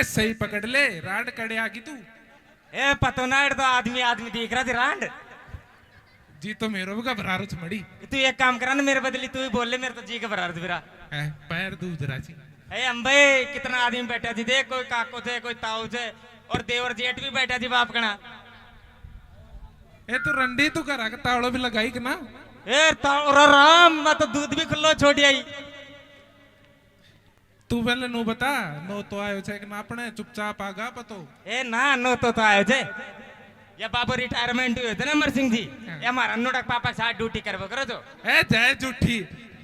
अबे सही पकड़ ले, राड कड़े आगी तू। ए पतो ना तो आदमी आदमी दिख रहा थी रांड। जी तो मेरो भी घबरा रहा मड़ी। तू एक काम करा ना मेरे बदली तू ही बोल ले, मेरे तो जी घबरा रहा फिरा। पैर दूध राची। ए अंबे कितना आदमी बैठा थी देख, कोई काको थे कोई ताऊ थे और देवर जेठ भी बैठा थी बाप कना। ए तू रंडी तू करा के तावड़ो भी लगाई कि ना। ए ताऊ राम मैं तो दूध भी खुल्लो छोड़ी आई। तू पहले नो बता, नो तो आयो छे कि ना अपने चुपचाप आगा पतो। ए ना नो तो आयो छे, ये बाबू रिटायरमेंट हुए थे ना अमर सिंह जी, ये हमारा नोटक पापा के साथ ड्यूटी करबो करो जो। ए जय झूठी,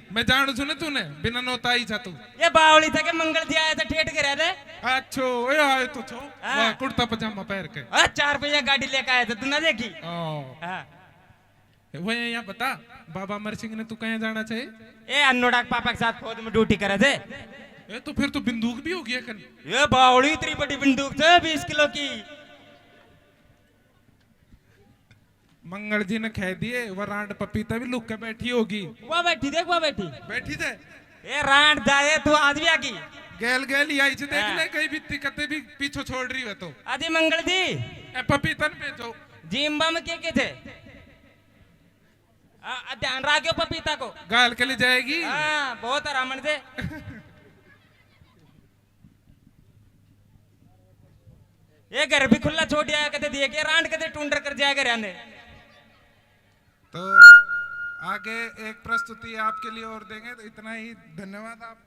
मैं जानू छू ना तूने बिना नोता ही जा तू। ये बावली था के मंगल जी आया था ठेठ करे थे। अच्छो ओए आयो तो छो, वाह कुर्ता पजामा पहन के। 4 पहिया गाड़ी लेके आए थे, तू ना देखी। हां वो यहाँ बता, बाबा अमर सिंह ने तू कहाँ जाना चाहिए? ए अनोडक पापा के साथ फौज में ड्यूटी करे थे। ए तो फिर तो बंदूक भी हो गया कन। ये बावड़ी इतनी बड़ी बंदूक थे 20 किलो की। मंगल जी ने कह दिए वो रांड पपीता भी लुक के बैठी होगी। वो बैठी देख, वो बैठी बैठी थे। ए रांड जाए तू आज भी आगी गेल गेल ही आई छे, देख ले कहीं भी कते भी पीछे छोड़ रही है तो। आदि मंगल जी ए पपीता ने बेचो। जिम्बा में के थे? ध्यान रखियो पपीता को। गाल के लिए जाएगी। हाँ बहुत आराम से। ये घर भी खुला छोड़ दिया कहते दिए के रांड कहते टूंडर कर जाएगा रहने। तो आगे एक प्रस्तुति आपके लिए और देंगे, तो इतना ही, धन्यवाद आप।